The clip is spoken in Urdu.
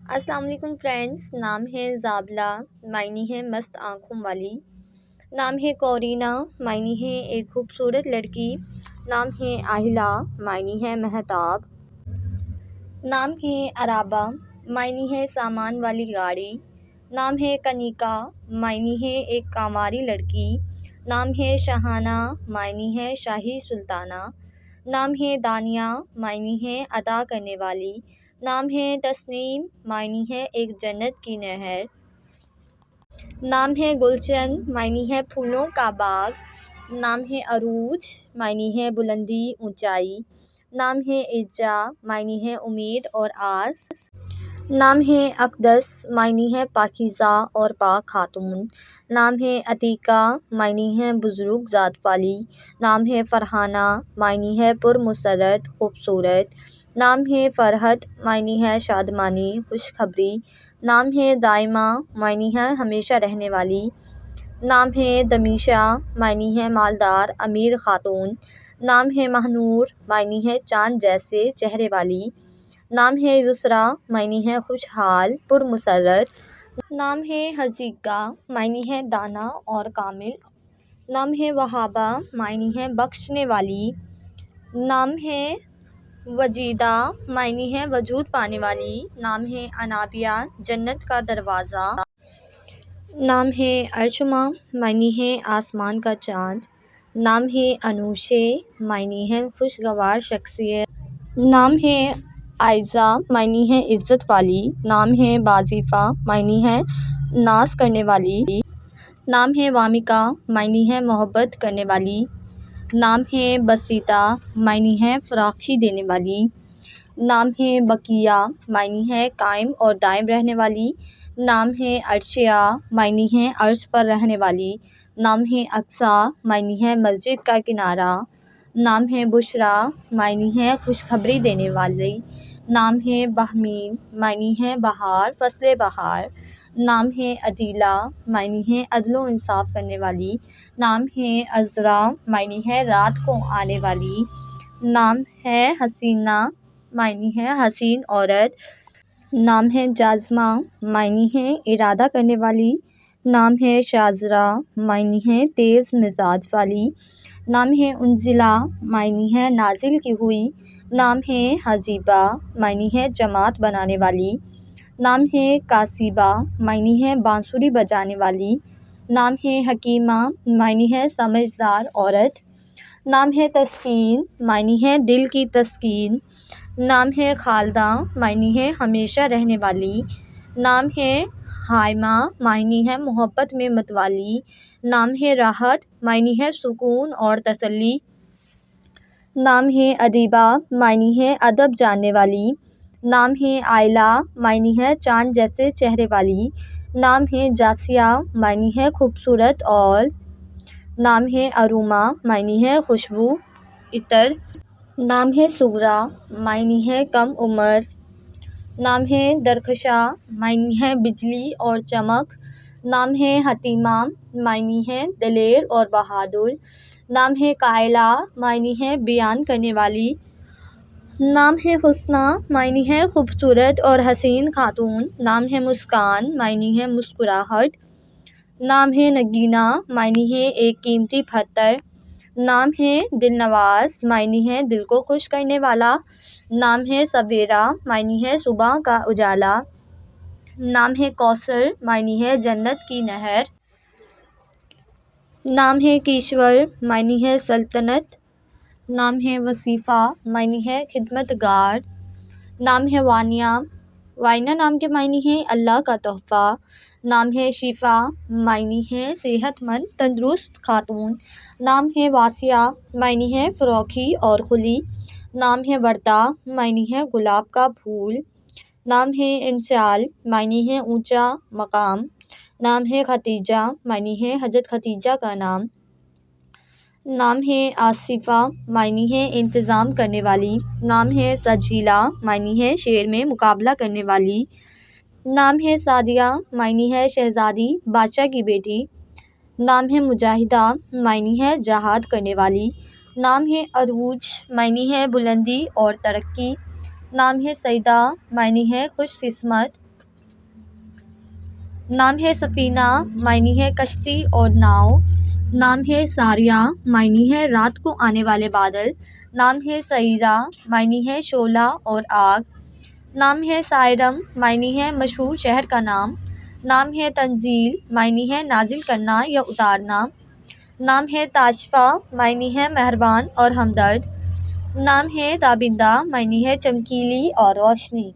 السلام علیکم فرینڈس، نام ہے زابلہ، معنی ہے مست آنکھوں والی۔ نام ہے کورینا، معنی ہے ایک خوبصورت لڑکی۔ نام ہے آہلہ، معنی ہے مہتاب۔ نام ہے عرابہ، معنی ہے سامان والی گاڑی۔ نام ہے کنیکا، معنی ہے ایک کانواری لڑکی۔ نام ہے شہانہ، معنی ہے شاہی سلطانہ۔ نام ہے دانیہ، معنی ہے ادا کرنے والی۔ نام ہے تسنیم، معنی ہے ایک جنت کی نہر۔ نام ہے گلشن، معنی ہے پھولوں کا باغ۔ نام ہے عروج، معنی ہے بلندی، اونچائی۔ نام ہے عزا، معنی ہے امید اور آس۔ نام ہے اقدس، معنی ہے پاکیزہ اور پاک خاتون۔ نام ہے عتیقہ، معنی ہے بزرگ ذات والی۔ نام ہے فرحانہ، معنی ہے پرمسرت، خوبصورت۔ نام ہے فرحت، معنی ہے شادمانی، خوشخبری۔ نام ہے دائمہ، معنی ہے ہمیشہ رہنے والی۔ نام ہے دمیشہ، معنی ہے مالدار، امیر خاتون۔ نام ہے مہنور، معنی ہے چاند جیسے چہرے والی۔ نام ہے یسریٰ، معنی ہے خوشحال، پرمسرت۔ نام ہے حذیقہ، معنی ہے دانا اور کامل۔ نام ہے وہابہ، معنی ہے بخشنے والی۔ نام ہے وجیدہ، معنی ہے وجود پانے والی۔ نام ہے انابیہ، جنت کا دروازہ۔ نام ہے ارشما، معنی ہے آسمان کا چاند۔ نام ہے انوشے، معنی ہے خوشگوار شخصیت۔ نام ہے عائزہ، معنی ہے عزت والی۔ نام ہے بازیفہ، معنی ہے ناز کرنے والی۔ نام ہے وامکا، معنی ہے محبت کرنے والی۔ نام ہے بسیطہ، معنی ہے فراخی دینے والی۔ نام ہے بقیہ، معنی ہے قائم اور دائم رہنے والی۔ نام ہے عرشیہ، معنی ہے عرش پر رہنے والی۔ نام ہے اقصیٰ، معنی ہے مسجد کا کنارہ۔ نام ہے بشریٰ، معنی ہے خوشخبری دینے والی۔ نام ہے بہمین، معنی ہے بہار، فصل بہار۔ نام ہے عدیلہ، معنی ہے عدل و انصاف کرنے والی۔ نام ہے عذرا، معنی ہے رات کو آنے والی۔ نام ہے حسینہ، معنی ہے حسین عورت۔ نام ہے جازمہ، معنی ہے ارادہ کرنے والی۔ نام ہے شاذرہ، معنی ہے تیز مزاج والی۔ نام ہے انزلہ، معنی ہے نازل کی ہوئی۔ نام ہے حزیبہ، معنی ہے جماعت بنانے والی۔ نام ہے کاسبہ، معنی ہے بانسری بجانے والی۔ نام ہے حکیمہ، معنی ہے سمجھدار عورت۔ نام ہے تسکین، معنی ہے دل کی تسکین۔ نام ہے خالدہ، معنی ہے ہمیشہ رہنے والی۔ نام ہے حائمہ، معنی ہے محبت میں متوالی۔ نام ہے راحت، معنی ہے سکون اور تسلی۔ نام ہے ادیبہ، معنی ہے ادب جاننے والی۔ نام ہے عائلہ، معنی ہے چاند جیسے چہرے والی۔ نام ہے جاسیہ، معنی ہے خوبصورت اور۔ نام ہے اروما، معنی ہے خوشبو، عطر۔ نام ہے صغریٰ، معنی ہے کم عمر۔ نام ہے درخشاں، معنی ہے بجلی اور چمک۔ نام ہے حتیمہ، معنی ہے دلیر اور بہادر۔ نام ہے قائلہ، معنی ہے بیان کرنے والی۔ نام ہے حسنہ، معنی ہے خوبصورت اور حسین خاتون۔ نام ہے مسکان، معنی ہے مسکراہٹ۔ نام ہے نگینہ، معنی ہے ایک قیمتی پتھر۔ نام ہے دل نواز، معنی ہے دل کو خوش کرنے والا۔ نام ہے سویرا، معنی ہے صبح کا اجالا۔ نام ہے کوثر، معنی ہے جنت کی نہر۔ نام ہے کیشور، معنی ہے سلطنت۔ نام ہے وصیفہ، معنی ہے خدمت گار۔ نام ہے وانیہ، وائنہ نام کے معنی ہے اللہ کا تحفہ۔ نام ہے شفا، معنی ہے صحت مند تندرست خاتون۔ نام ہے واسیہ، معنی ہے فروخی اور کھلی۔ نام ہے وردا، معنی ہے گلاب کا پھول۔ نام ہے انشال، معنی ہے اونچا مقام۔ نام ہے ختیجہ، معنی ہے حضرت ختیجہ کا نام۔ نام ہے آصفہ، معنی ہے انتظام کرنے والی۔ نام ہے سجیلہ، معنی ہے شعر میں مقابلہ کرنے والی۔ نام ہے سعدیہ، معنی ہے شہزادی، بادشاہ کی بیٹی۔ نام ہے مجاہدہ، معنی ہے جہاد کرنے والی۔ نام ہے عروج، معنی ہے بلندی اور ترقی۔ نام ہے سعیدہ، معنی ہے خوش قسمت۔ نام ہے سفینہ، معنی ہے کشتی اور ناؤ۔ نام ہے ساریہ، معنی ہے رات کو آنے والے بادل۔ نام ہے سعیرہ، معنی ہے شعلہ اور آگ۔ نام ہے سائرم، معنی ہے مشہور شہر کا نام۔ نام ہے تنزیل، معنی ہے نازل کرنا یا اتارنا۔ نام ہے تاشفہ، معنی ہے مہربان اور ہمدرد۔ نام ہے تابندہ، معنی ہے چمکیلی اور روشنی۔